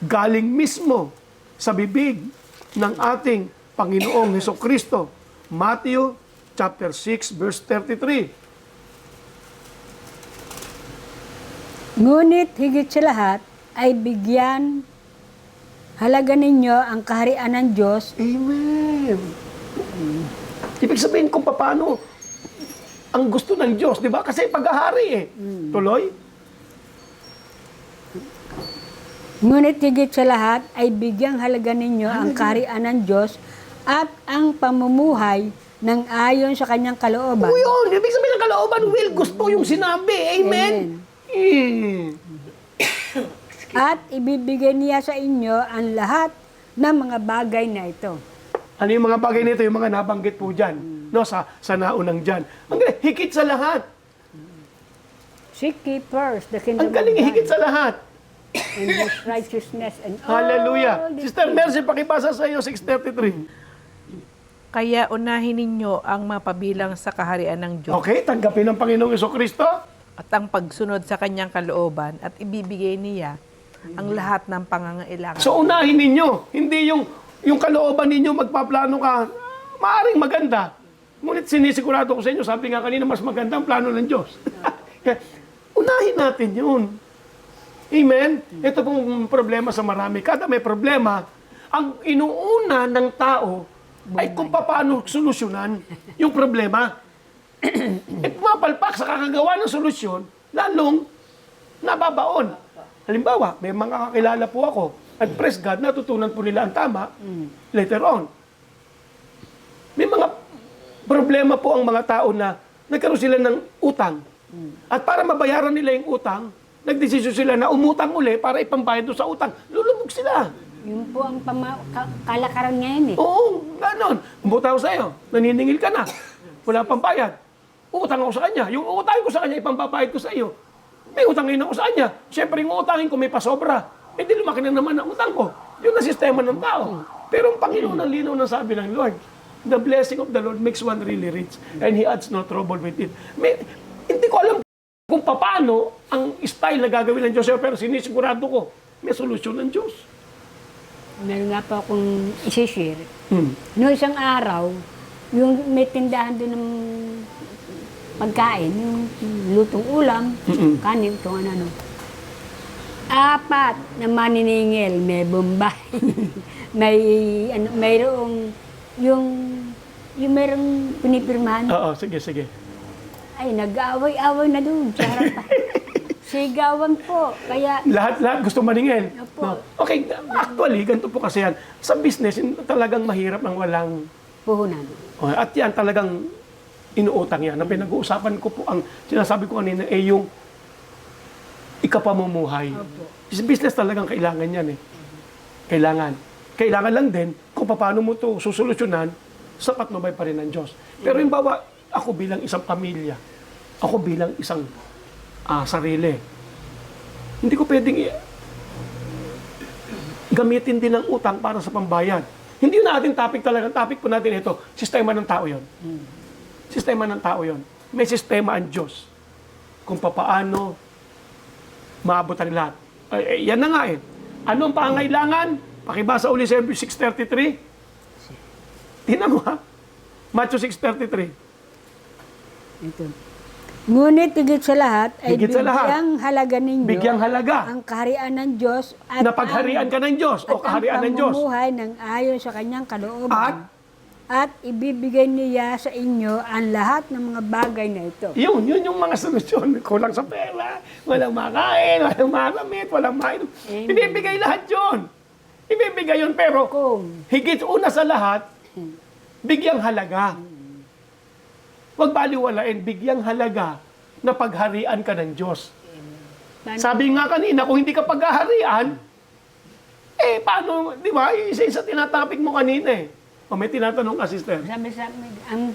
Galing mismo sa bibig ng ating Panginoong Hesukristo. Matthew chapter 6 verse 33. Ngunit higit sa lahat ay bigyan halaga ninyo ang kaharian ng Diyos. Amen. Ibig sabihin kung paano ang gusto ng Diyos, di ba? Kasi paghahari eh. Tuloy? Ngunit higit sa lahat ay bigyang halaga ninyo ang kaharian ng Diyos at ang pamumuhay ng ayon sa kanyang kalooban. O yun, ibig sabihin ng kalooban, will, gusto yung sinabi. Amen. At ibibigay niya sa inyo ang lahat ng mga bagay na ito. Ano yung mga bagay nito, yung mga nabanggit po dyan, no, sa naunang dyan. Ang galing, higit sa lahat. Seek ye first the kingdom Ang galing, of God higit sa lahat. and His righteousness and all Hallelujah. these Sister things. Mercy, pakibasa sa iyo, 6:33. Kaya unahin ninyo ang mapabilang sa kaharian ng Diyos Okay, tanggapin ng Panginoong Hesukristo. at ang pagsunod sa kanyang kalooban at ibibigay niya ang lahat ng pangangailangan. So unahin ninyo, hindi yung kalooban ninyo magpaplano ka, maaring maganda. Ngunit sinisigurado ko sa inyo, sabi nga kanina, mas maganda ang plano ng Diyos. Unahin natin yun. Amen? Ito pong problema sa marami. Kada may problema, ang inuuna ng tao ay kung paano solusyonan yung problema. Pumapalpak sa kakagawa ng solusyon, lalong nababaon. Halimbawa, may mga kakilala po ako, at praise God, natutunan po nila ang tama later on. May mga problema po ang mga tao na nagkaroon sila ng utang. At para mabayaran nila yung utang, nagdesisyon sila na umutang uli para ipambayad doon sa utang. Lulubog sila. Yun po ang kalakaran ngayon eh. Oo, ganon. Umutang ako sa'yo, naniningil ka na. Wala pang bayad. Utang ako sa kanya. Yung utang ko sa kanya, ipambabayad ko sa iyo. May utangin ako sa kanya. Siyempre, yung utangin ko may pasobra. Eh di lumaki na naman ang utang ko. Yun ang sistema ng tao. Pero ang Panginoon ang linaw ng sabi ng Lord, the blessing of the Lord makes one really rich, and He adds no trouble with it. Hindi ko alam kung paano ang style na gagawin ng Diyos, pero sinisigurado ko, may solusyon ng Diyos. Meron nga po akong isi-share. Noong isang araw, yung may tindahan doon ng pagkain, yung lutong ulam, kanin, kung ano. 4 na maniningil, may Bombay, mayroong yung mayroong pinipirmahan. Oo, sige. Ay, nag-aaway-away na doon sa harapan. Sigawan po. Kaya, Lahat gusto maningil. Opo. No? Okay, actually, ganito po kasi yan. Sa business, talagang mahirap ang walang... puhunan. At yan talagang inuutang yan. Ang pinag-uusapan ko po, ang sinasabi ko kanina, yung ikapamumuhay. Opo. Sa business talagang kailangan yan eh. Kailangan. Kailangan lang din kung paano mo ito susolusyonan, sapat na pa rin ng Diyos. Pero yung bawa, ako bilang isang pamilya, ako bilang isang sarili, hindi ko pwedeng gamitin din ang utang para sa pambayad. Hindi yun natin topic talaga. Topic po natin ito, sistema ng tao yon. Sistema ng tao yon. May sistema ang Diyos kung paano maabot ang lahat. Yan na nga eh. Ano ang pangailangan? Pakibasa uli sa 6:33. Tingnan mo ha. Matthew 6:33. Ito. Ngunit higit sa lahat ay Higit sa lahat. bigyang halaga ninyo Bigyang halaga. ang kaharian ng Diyos at Napagharian ka ng Diyos o kaharian ng Diyos. pamumuhay ng ayon sa kanyang kalooban. At At ibibigay niya sa inyo ang lahat ng mga bagay na ito. yun yung mga solusyon. Kulang sa pera, walang makain, walang makamit, walang mainom. Amen. Ibibigay lahat yun. Ibibigay yun, pero Kung higit una sa lahat, bigyang halaga. Huwag baliwalain, bigyang halaga na pagharian ka ng Diyos. paano, Sabi nga kanina, kung hindi ka paghaharian, paano, di ba? Isa-isa tinatapik mo kanina eh. O may tinatanong ka, sister. sabi sa ang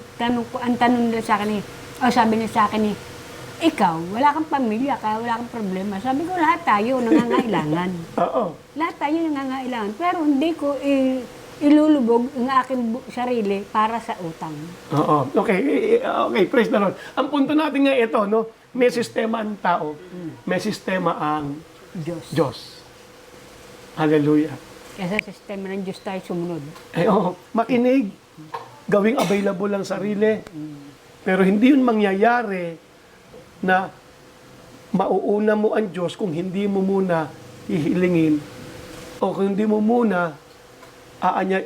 tanong nila sa akin sabi niya sa akin ikaw, wala kang pamilya, kaya wala kang problema. Sabi ko, lahat tayo nangangailangan. Oo. Lahat tayo nangangailangan. Pero hindi ko ilulubog ang aking sarili para sa utang. Oo. Okay, praise the Lord. Ang punto natin nga ito, no? May sistema ang tao, may sistema ang Diyos. Hallelujah. Kaya sa sistema ng Diyos tayo sumunod. Makinig. Gawing available ang sarili. Pero hindi yun mangyayari na mauuna mo ang Diyos kung hindi mo muna hihilingin o kung hindi mo muna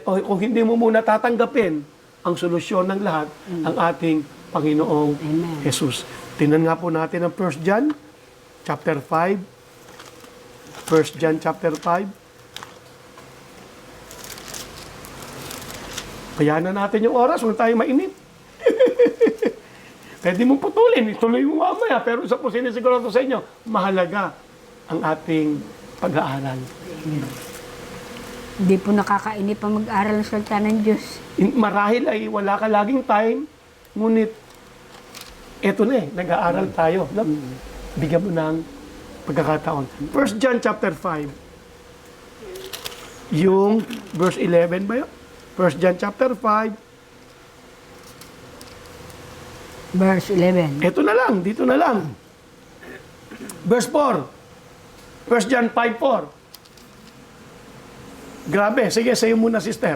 kung hindi mo muna tatanggapin ang solusyon ng lahat, ang ating Panginoong Amen. Jesus. Tingnan nga po natin ang 1 John chapter 5. 1 John chapter 5. Kaya na natin yung oras, huwag tayo mainip. Pwede mong putulin, ituloy mo mamaya, pero isa po sinisigurado sa inyo, mahalaga ang ating pag-aaral. Hindi po nakakainip ang mag-aral ng salita ng Diyos. Marahil ay wala ka laging time, ngunit eto na nag-aaral tayo. No? Bigyan mo ng pagkakataon. 1 John chapter 5. Yung verse 11 ba yun? 1 John chapter 5. Verse 11. Ito na lang, dito na lang. Verse 4. 1 John 5:4. Grabe, sige, sa'yo muna, sister.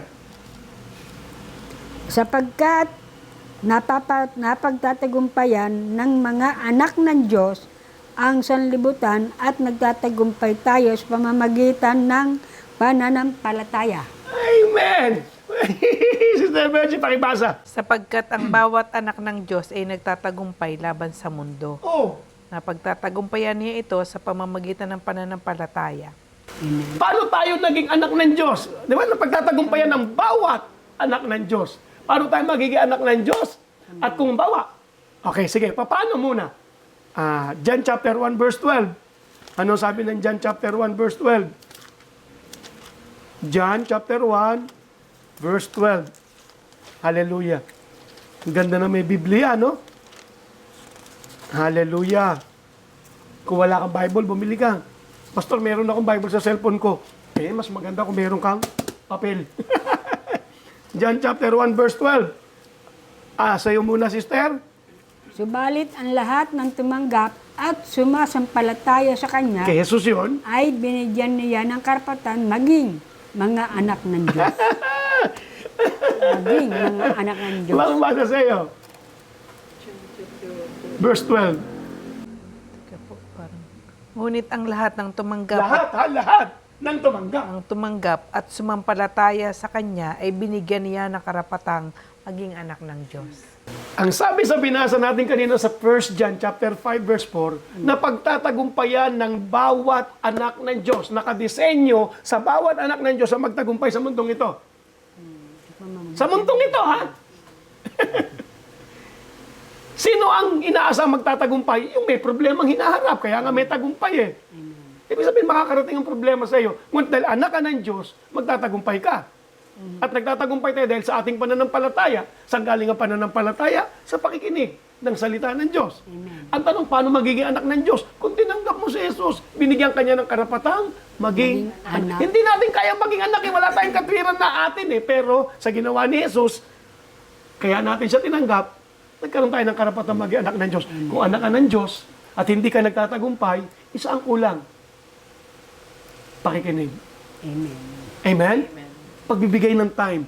sapagkat napagtatagumpayan ng mga anak ng Diyos ang sanlibutan at nagtatagumpay tayo sa pamamagitan ng pananampalataya. Amen! Sister Mercy, pakibasa. Sapagkat ang bawat anak ng Diyos ay nagtatagumpay laban sa mundo. Oh, Napagtatagumpayan niya ito sa pamamagitan ng pananampalataya. paano tayo naging anak ng Diyos? Di ba? Napagtatagumpayan ng bawat anak ng Diyos. Paano tayo magiging anak ng Diyos? At kung bawa, okay, sige, paano muna? John chapter 1 verse 12. Ano sabi ng John chapter 1 verse 12? John chapter 1 verse 12. Hallelujah. Ang ganda na may Biblia, no? Hallelujah. Kung wala kang Bible, bumili ka. Pastor, meron akong Bible sa cellphone ko. Mas maganda kung meron kang papel. John chapter 1 verse 12. Sa'yo muna, sister. Subalit ang lahat ng tumanggap at sumasampalataya sa Kanya Kay Jesus yun. ay binigyan niya ng karapatan maging mga anak ng Diyos. Maging mga anak ng Diyos. Walang basa sa'yo. Verse 12. Teka po, parang... Ngunit ang lahat ng tumanggap Lahat ng tumanggap. ang tumanggap at sumampalataya sa Kanya ay binigyan niya ng karapatang maging anak ng Diyos. Ang sabi sa binasa natin kanina sa 1 John chapter 5 verse 4, na pagtatagumpayan ng bawat anak ng Diyos, nakadisenyo sa bawat anak ng Diyos na magtagumpay sa mundong ito. Sa mundong ito, ha? Sino ang inaasang magtatagumpay? Yung may problemang hinaharap, kaya nga may tagumpay eh. Ibig sabihin, makakarating ang problema sa iyo. Ngunit dahil anak ka ng Diyos, magtatagumpay ka. At nagtatagumpay tayo dahil sa ating pananampalataya. Saan galing ang pananampalataya? Sa pakikinig ng salita ng Diyos. Ang tanong, paano magiging anak ng Diyos? Kung tinanggap mo si Jesus, binigyan kanya ng karapatang maging anak. Hindi natin kaya maging anak, wala tayong katwiran na atin eh. Pero sa ginawa ni Jesus, kaya natin siya tinanggap, nagkaroon tayo ng karapatang maging anak ng Diyos. Kung anak ka ng Diyos at hindi ka nagtatagumpay, isa ang kulang. Pakikinig. Amen. Amen? Pagbibigay ng time.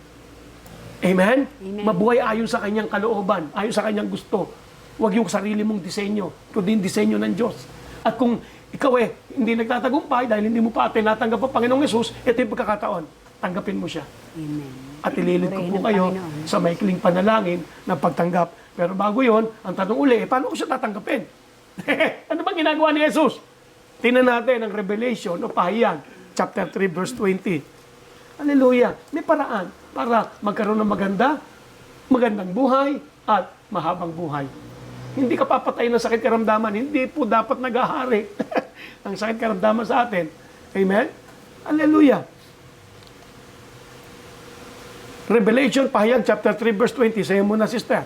Amen? Amen. Mabuhay ayon sa kanyang kalooban, ayon sa kanyang gusto. Huwag yung sarili mong disenyo, kundi yung disenyo ng Diyos. At kung ikaw hindi nagtatagumpay dahil hindi mo pa tinatanggap ang Panginoong Yesus, ito yung pagkakataon. Tanggapin mo siya. Amen. At ililid ko Purihin po ang kayo Panginoon. sa maikling panalangin ng pagtanggap. Pero bago yon, ang tanong uli, paano ko siya tatanggapin? Ano bang ginagawa ni Jesus? Tingnan natin ang Revelation o Pahayag, chapter 3, verse 20. Hallelujah! May paraan para magkaroon ng magandang buhay at mahabang buhay. Hindi ka papatay ng sakit karamdaman. Hindi po dapat naghahari ang sakit karamdaman sa atin. Amen? Hallelujah! Revelation, Pahayag, chapter 3, verse 20. Sa'yo muna, sister.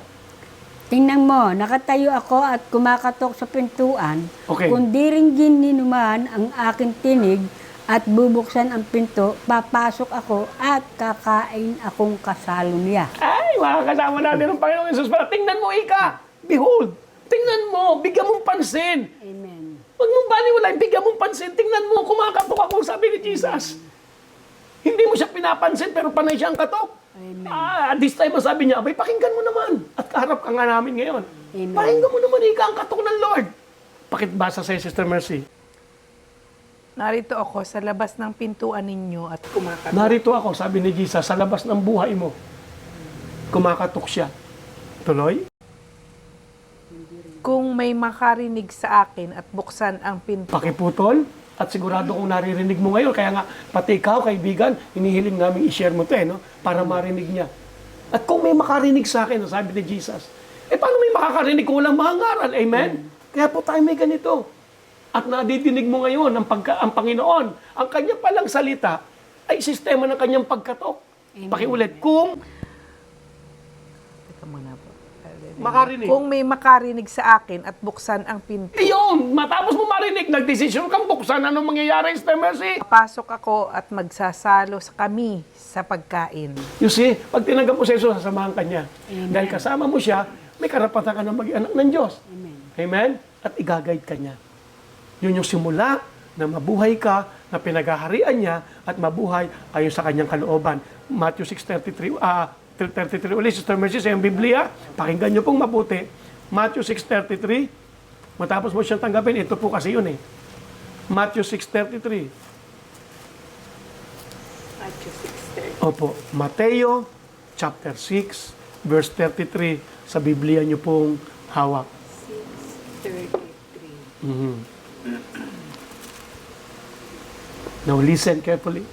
Tingnan mo, nakatayo ako at kumakatok sa pintuan. Okay. Kung di rin gininuman ang aking tinig at bubuksan ang pinto, papasok ako at kakain akong kasalo niya. Ay, makakasama natin ang Panginoong Yesus. Para tingnan mo, ika. Behold. Tingnan mo. Bigyan mong pansin. Amen. Huwag mong baliwalain. Bigyan mong pansin. Tingnan mo. Kumakatok ako, sabi ni Jesus. Hindi mo siya pinapansin, pero panay siya ang katok. Amen. At this time, sabi niya, abay, pakinggan mo naman. At kaharap ka nga namin ngayon. Amen. Pakinggan mo naman, ika, ang katok ng Lord. Pakitbasa sa'yo, Sister Mercy. Narito ako sa labas ng pintuan ninyo at kumakatok. Narito ako, sabi ni Jesus, sa labas ng buhay mo. Kumakatok siya. Tuloy? Kung may makarinig sa akin at buksan ang pinto, Pakiputol. At sigurado kung naririnig mo ngayon, kaya nga, pati ikaw, kaibigan, hinihiling namin i-share mo ito, no? Para marinig niya. At kung may makarinig sa akin, sabi ni Jesus, paano may makakarinig kung walang mahangaran? Amen? Kaya po tayo may ganito. At nadidinig mo ngayon ang Panginoon, ang kanya palang salita ay sistema ng kanyang pagkatok. Pakiulit, kung Teka muna po. makarinig. Kung may makarinig sa akin at buksan ang pinto, Iyon, matapos mo marinig, nagdesisyon kang buksan, anong mangyayari, Sister Mercy? papasok ako at magsasalo sa kami sa pagkain. You see, pag tinanggap mo si Jesus, sasamahan ka niya. Dahil kasama mo siya, may karapatan ka na maging anak ng Diyos. Amen. Amen? At i-guide ka niya. Yun yung simula na mabuhay ka, na pinagaharian niya, at mabuhay ayon sa kanyang kalooban. Matthew 6:33, 6:33 ulit, Sister Mercy, sa iyong Biblia. Pakinggan niyo pong mabuti. Matthew 6:33. Matapos mo siyang tanggapin, ito po kasi yun eh. Matthew 6:33. Matthew 6:30. Opo, Mateo chapter 6, verse 33 sa Biblia niyo pong hawak. 6:33. Now listen carefully.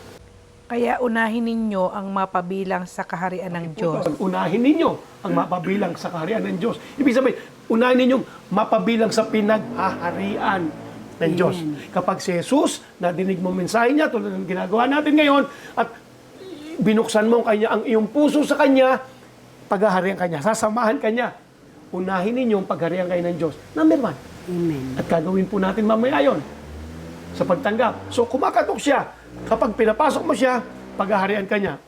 Kaya unahin ninyo ang mapabilang sa kaharian ng Diyos. Unahin ninyo ang mapabilang sa kaharian ng Diyos. Ibig sabihin, unahin ninyong mapabilang sa pinaghaharian ng Diyos. Kapag si Jesus, nadinig mo mensahe niya, tulad ng ginagawa natin ngayon, at binuksan mo ang iyong puso sa Kanya, paghaharian Kanya, sasamahan Kanya. Unahin ninyo ang pagharian kayo ng Diyos. Number 1. Amen. At gagawin po natin mamaya yon sa pagtanggap. So, kumakatok siya. Kapag pinapasok mo siya, paghaharian ka niya.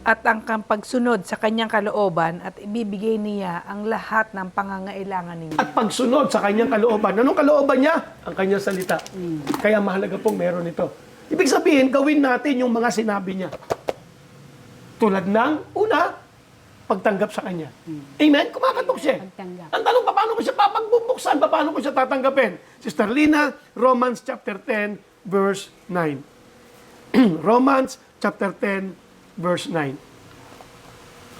At ang pagsunod sa kanyang kalooban at ibibigay niya ang lahat ng pangangailangan ninyo. At pagsunod sa kanyang kalooban. Anong kalooban niya? Ang kanyang salita. Kaya mahalaga pong meron ito. Ibig sabihin, gawin natin yung mga sinabi niya. Tulad ng, una, pagtanggap sa kanya. Amen? Kumakatok siya. Pagtanggap. Ang tanong, paano ko siya papagbubuksan? Paano ko siya tatanggapin? Sister Lina, Romans chapter 10, verse 9. Romans chapter 10, verse 9.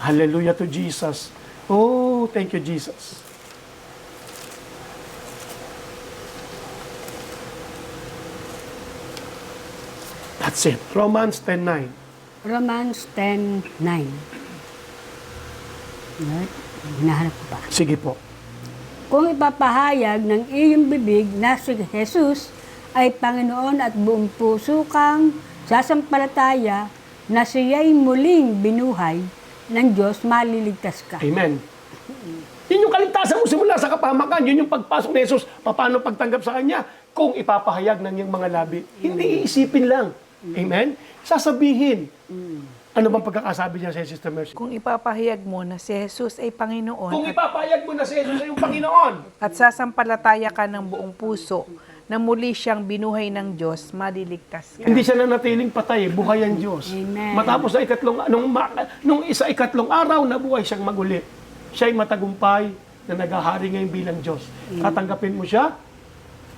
Hallelujah to Jesus. Oh, thank you, Jesus. That's it. Romans 10:9. Romans 10:9. Hinahanap ko pa. Sige po. Kung ipapahayag ng iyong bibig na si Jesus ay Panginoon at buong puso kang sasampalataya na siya'y muling binuhay ng Diyos, maliligtas ka. Amen. Yun yung kaligtasan mo simula sa kapahamakan. Yun yung pagpasok ni Jesus. Paano pagtanggap sa Kanya? Kung ipapahayag ng iyong mga labi. Hindi iisipin lang. Amen? Sasabihin. Ano bang pagkakasabi niya sa Sister Mercy? Kung ipapahayag mo na si Jesus ay Panginoon Kung ipapahayag mo na si Jesus ay yung Panginoon. at sasampalataya ka ng buong puso na muli siyang binuhay ng Diyos, maliligtas ka. Hindi siya nanatiling patay, buhay ang Diyos. Amen. Matapos sa nung ikatlong araw, nabuhay siyang maguli. Siya'y matagumpay na naghahari ngayon bilang Diyos. Tatanggapin mo siya,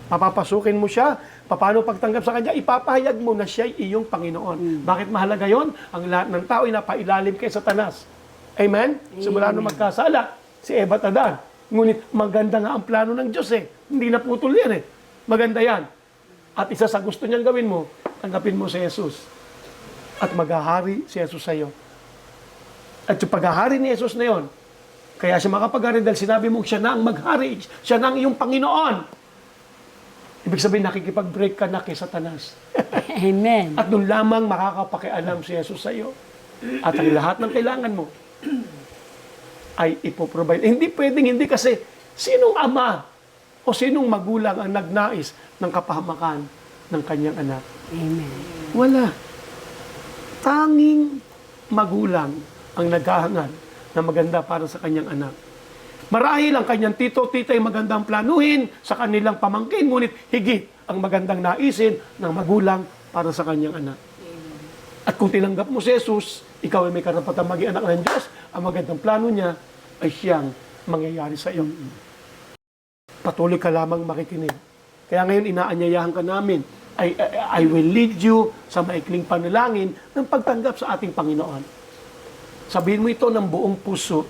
papapasukin mo siya, paano pagtanggap sa Kanya, ipapahayag mo na siya'y iyong Panginoon. Bakit mahalaga yon? Ang lahat ng tao ay napailalim kay Satanas. Amen? Simula nung magkasala, si Eva at Adan. Ngunit maganda nga ang plano ng Diyos eh. Hindi naputol yan eh. Maganda yan. At isa sa gusto niyang gawin mo, tanggapin mo si Jesus. At maghahari si Jesus sa iyo. At yung paghahari ni Jesus na yon, kaya siya makapaghari dahil sinabi mo siya na ang maghari, siya na ang iyong Panginoon. Ibig sabihin, nakikipag-break ka na kay Satanas. Amen. At doon lamang makakapakialam si Jesus sa iyo. At ang lahat ng kailangan mo ay ipoprovide. Hindi pwedeng hindi kasi sinong ama o sinong magulang ang nagnais ng kapahamakan ng kanyang anak? Amen. Wala. Tanging magulang ang naghahangad na maganda para sa kanyang anak. Marahil ang kanyang tito-tita ay magandang planuhin sa kanilang pamangkin, ngunit higit ang magandang naisin ng magulang para sa kanyang anak. At kung tinanggap mo si Jesus, ikaw ay may karapatang maging anak ng Diyos, ang magandang plano niya ay siyang mangyayari sa iyo. Patuloy ka lamang makikinig. Kaya ngayon inaanyayahan ka namin, I will lead you sa maikling panalangin ng pagtanggap sa ating Panginoon. Sabihin mo ito ng buong puso,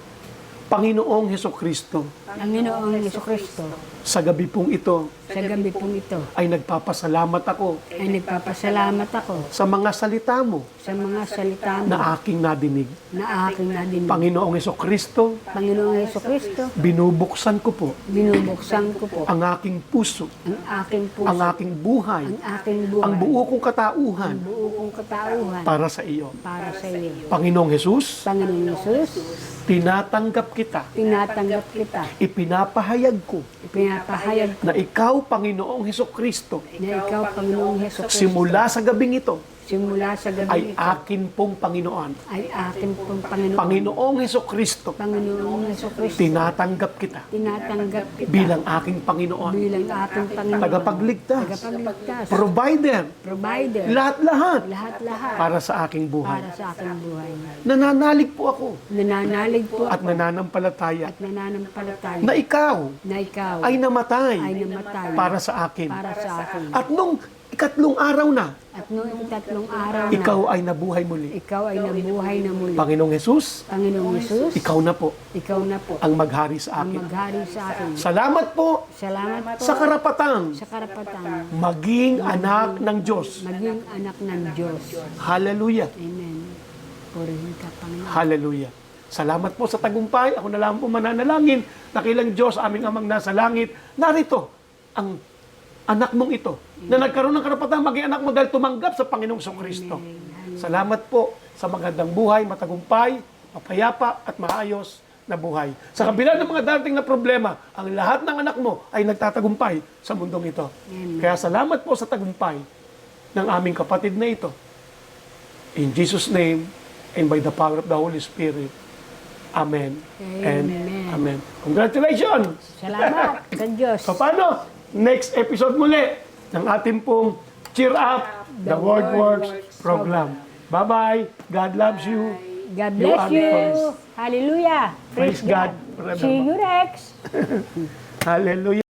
Panginoong Hesukristo, Panginoong Jesucristo, sa gabi pong ito sa gabi pong ito, ay nagpapasalamat ako ay nagpapasalamat ako sa mga salita mo sa mga salita mo na aking nadinig. na aking nadinig. Panginoong Hesukristo, Panginoong Jesucristo, binubuksan ko po binubuksan ko po ang aking puso, ang aking puso, ang aking buhay, ang aking buhay, ang buo kong katauhan buo kong katauhan para sa iyo. para sa iyo. Panginoong Jesus, Panginoong Jesus, tinatanggap kita, tinatanggap kita, ipinapahayag ko pinapahayag ko na ikaw, Panginoong Hesukristo, na ikaw, Panginoong Jesucristo, simula sa gabing ito, simula sa gabi ay ito, akin pong Panginoon. ay akin pong Panginoon. Panginoong Hesukristo, Panginoong Jesucristo, tinatanggap kita tinatanggap kita bilang aking Panginoon, bilang aking Panginoon. tagapagligtas, Tagapagligtas, provider, provider, lahat-lahat lahat-lahat para sa aking buhay. para sa aking buhay. Nananalig po ako Nananalig po at nananampalataya at nananampalataya na ikaw na ikaw ay namatay ay namatay para sa akin. para sa akin. At nung ikatlong araw na, At noong tatlong araw na, ikaw ay nabuhay muli. ikaw ay nabuhay na muli. Panginoong Jesus, Panginoong Jesus, ikaw na po ikaw na po ang maghari sa ang akin. maghari sa akin. Salamat po Salamat po sa karapatang sa karapatan maging anak ng Diyos. maging anak ng Diyos. Hallelujah. Amen. Purihin ka, Panginoon. Hallelujah. Salamat po sa tagumpay. Ako na lang po mananalangin. Dakilang Diyos, aming amang nasa langit. Narito ang anak mong ito na nagkaroon ng karapatan maging anak mo dahil tumanggap sa Panginoong Kristo. Salamat po sa magandang buhay, matagumpay, mapayapa at maayos na buhay. Sa kabila ng mga darating na problema, ang lahat ng anak mo ay nagtatagumpay sa mundong ito. Kaya salamat po sa tagumpay ng aming kapatid na ito. In Jesus' name and by the power of the Holy Spirit. Amen. And Amen. amen. Congratulations! Salamat sa Diyos. So paano? Next episode muli ng ating pong Cheer Up the Word Works program. Bye-bye. God loves you. God You bless are you. victorious. Hallelujah. Praise God forever. See you, Rex. Hallelujah.